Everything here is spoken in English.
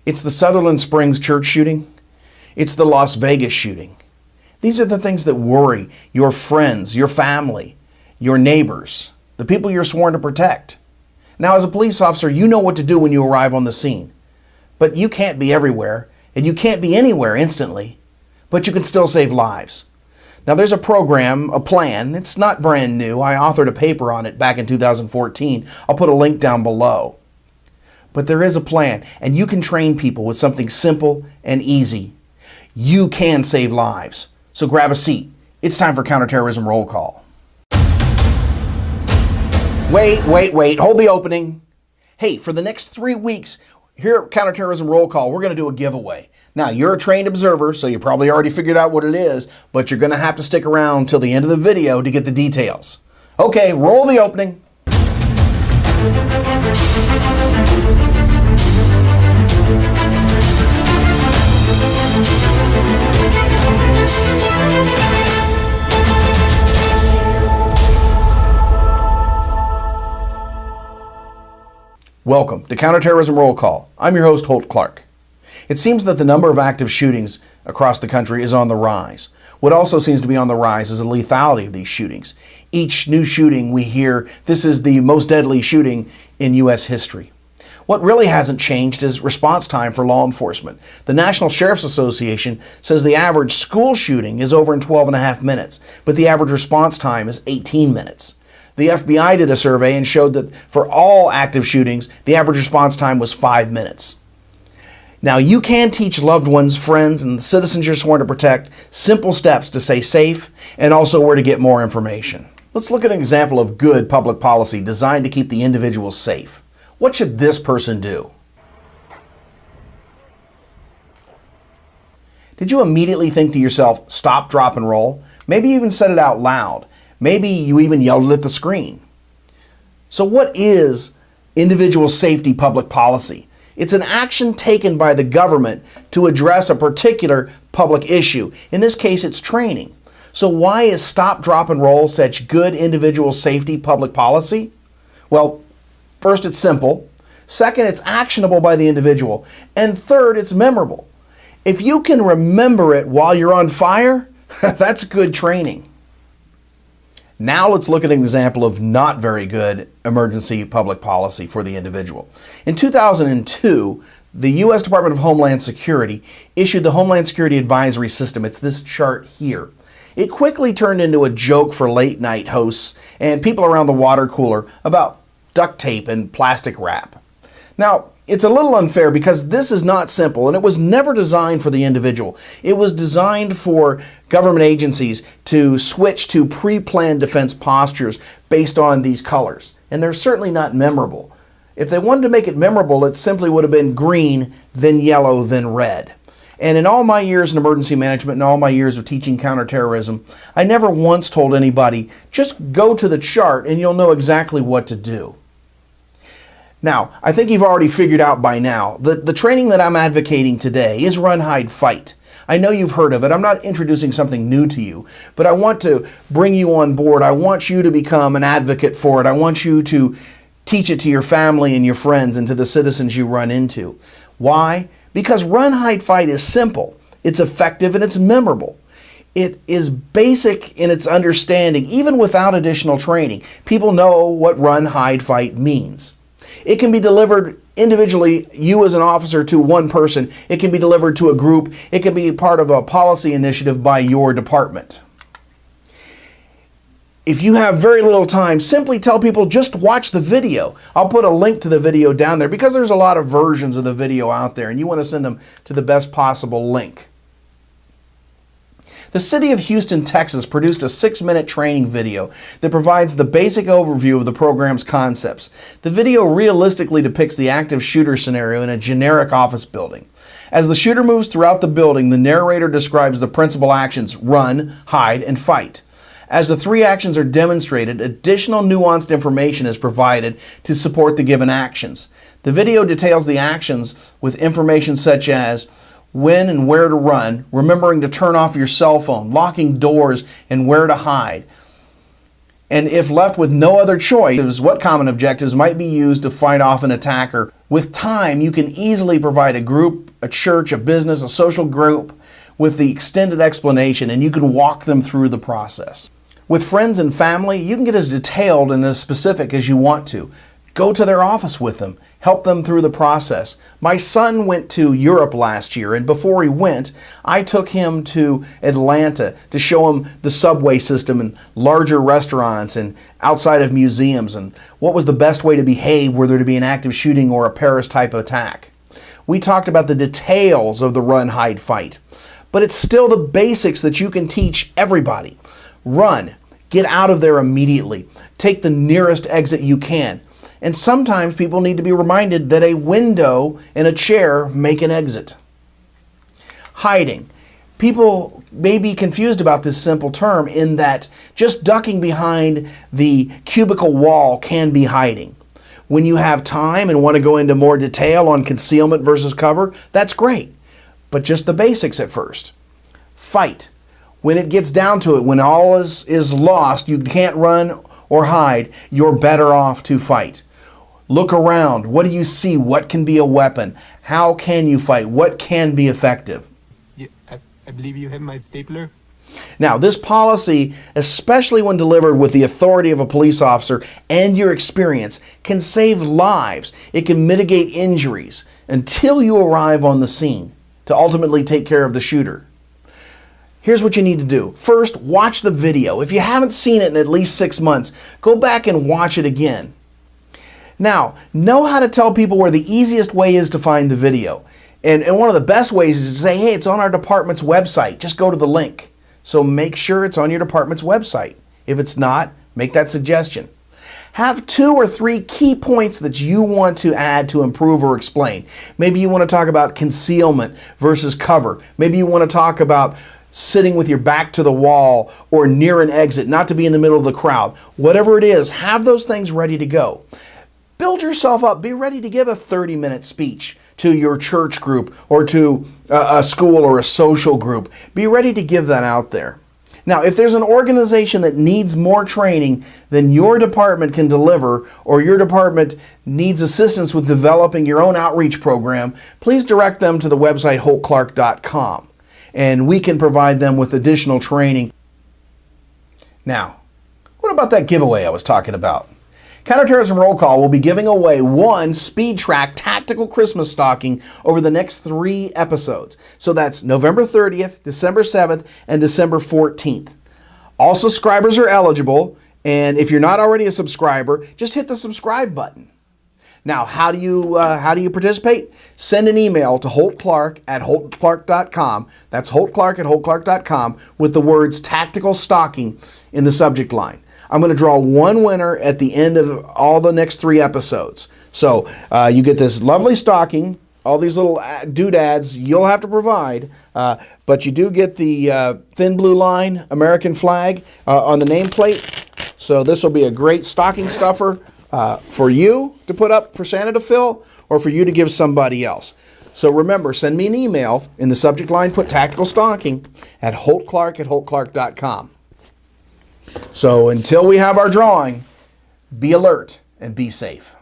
It's the Sutherland Springs church shooting. It's the Las Vegas shooting. These are the things that worry your friends, your family, your neighbors, the people you're sworn to protect. Now, as a police officer, you know what to do when you arrive on the scene. But you can't be everywhere, and you can't be anywhere instantly. But you can still save lives. Now, there's a program, a plan. It's not brand new. I authored a paper on it back in 2014. I'll put a link down below. But there is a plan, and you can train people with something simple and easy. You can save lives. So grab a seat. It's time for Counterterrorism Roll Call. Wait. Hold the opening. Hey, for the next 3 weeks, here at Counterterrorism Roll Call, we're going to do a giveaway. Now, you're a trained observer, so you probably already figured out what it is, but you're going to have to stick around till the end of the video to get the details. Okay, roll the opening. Welcome to Counterterrorism Roll Call. I'm your host, Holt Clark. It seems that the number of active shootings across the country is on the rise. What also seems to be on the rise is the lethality of these shootings. Each new shooting we hear, this is the most deadly shooting in U.S. history. What really hasn't changed is response time for law enforcement. The National Sheriff's Association says the average school shooting is over in 12.5 minutes, but the average response time is 18 minutes. The FBI did a survey and showed that for all active shootings, the average response time was 5 minutes. Now, you can teach loved ones, friends, and citizens you're sworn to protect simple steps to stay safe and also where to get more information. Let's look at an example of good public policy designed to keep the individual safe. What should this person do? Did you immediately think to yourself, stop, drop, and roll? Maybe you even said it out loud. Maybe you even yelled it at the screen. So what is individual safety public policy? It's an action taken by the government to address a particular public issue. In this case, it's training. So why is stop, drop, and roll such good individual safety public policy? Well, first, it's simple. Second, it's actionable by the individual. And third, it's memorable. If you can remember it while you're on fire, that's good training. Now let's look at an example of not very good emergency public policy for the individual. In 2002, the U.S. Department of Homeland Security issued the Homeland Security Advisory System. It's this chart here. It quickly turned into a joke for late night hosts and people around the water cooler about duct tape and plastic wrap. Now, it's a little unfair because this is not simple and it was never designed for the individual. It was designed for government agencies to switch to pre-planned defense postures based on these colors. And they're certainly not memorable. If they wanted to make it memorable, it simply would have been green, then yellow, then red. And in all my years in emergency management and all my years of teaching counterterrorism, I never once told anybody, just go to the chart and you'll know exactly what to do. Now, I think you've already figured out by now that the training that I'm advocating today is run, hide, fight. I know you've heard of it. I'm not introducing something new to you, but I want to bring you on board. I want you to become an advocate for it. I want you to teach it to your family and your friends and to the citizens you run into. Why? Because run, hide, fight is simple. It's effective and it's memorable. It is basic in its understanding, even without additional training. People know what run, hide, fight means. It can be delivered individually, you as an officer, to one person. It can be delivered to a group. It can be part of a policy initiative by your department. If you have very little time, simply tell people just watch the video. I'll put a link to the video down there because there's a lot of versions of the video out there and you want to send them to the best possible link. The city of Houston, Texas produced a 6-minute training video that provides the basic overview of the program's concepts. The video realistically depicts the active shooter scenario in a generic office building. As the shooter moves throughout the building, the narrator describes the principal actions: run, hide, and fight. As the 3 actions are demonstrated, additional nuanced information is provided to support the given actions. The video details the actions with information such as when and where to run, remembering to turn off your cell phone, locking doors, and where to hide. And if left with no other choice, what common objectives might be used to fight off an attacker? With time, you can easily provide a group, a church, a business, a social group with the extended explanation, and you can walk them through the process. With friends and family, you can get as detailed and as specific as you want to. Go to their office with them. Help them through the process. My son went to Europe last year, and before he went, I took him to Atlanta to show him the subway system and larger restaurants and outside of museums and what was the best way to behave were there to be an active shooting or a Paris type attack. We talked about the details of the run, hide, fight, but it's still the basics that you can teach everybody. Run. Get out of there immediately. Take the nearest exit you can. And sometimes people need to be reminded that a window and a chair make an exit. Hiding. People may be confused about this simple term in that just ducking behind the cubicle wall can be hiding. When you have time and want to go into more detail on concealment versus cover, that's great. But just the basics at first. Fight. When it gets down to it, when all is lost, you can't run or hide, you're better off to fight. Look around. What do you see? What can be a weapon? How can you fight? What can be effective? Yeah, I believe you have my stapler. Now, this policy, especially when delivered with the authority of a police officer and your experience, can save lives. It can mitigate injuries until you arrive on the scene to ultimately take care of the shooter. Here's what you need to do. First, watch the video. If you haven't seen it in at least 6 months, go back and watch it again. Now, know how to tell people where the easiest way is to find the video. And one of the best ways is to say, hey, it's on our department's website. Just go to the link. So make sure it's on your department's website. If it's not, make that suggestion. Have 2 or 3 key points that you want to add to improve or explain. Maybe you want to talk about concealment versus cover. Maybe you want to talk about sitting with your back to the wall or near an exit, not to be in the middle of the crowd. Whatever it is, have those things ready to go. Build yourself up. Be ready to give a 30-minute speech to your church group or to a school or a social group. Be ready to give that out there. Now, if there's an organization that needs more training than your department can deliver, or your department needs assistance with developing your own outreach program, please direct them to the website holtclark.com, and we can provide them with additional training. Now, what about that giveaway I was talking about? Counterterrorism Roll Call will be giving away 1 Speed Track Tactical Christmas Stocking over the next 3 episodes. So that's November 30th, December 7th, and December 14th. All subscribers are eligible, and if you're not already a subscriber, just hit the subscribe button. Now, how do you participate? Send an email to holtclark@holtclark.com. That's holtclark@holtclark.com with the words Tactical Stocking in the subject line. I'm going to draw 1 winner at the end of all the next 3 episodes. So you get this lovely stocking, all these little doodads you'll have to provide, but you do get the thin blue line American flag on the nameplate. So this will be a great stocking stuffer for you to put up for Santa to fill, or for you to give somebody else. So remember, send me an email. In the subject line, put Tactical Stocking at holtclark@holtclark.com. So until we have our drawing, be alert and be safe.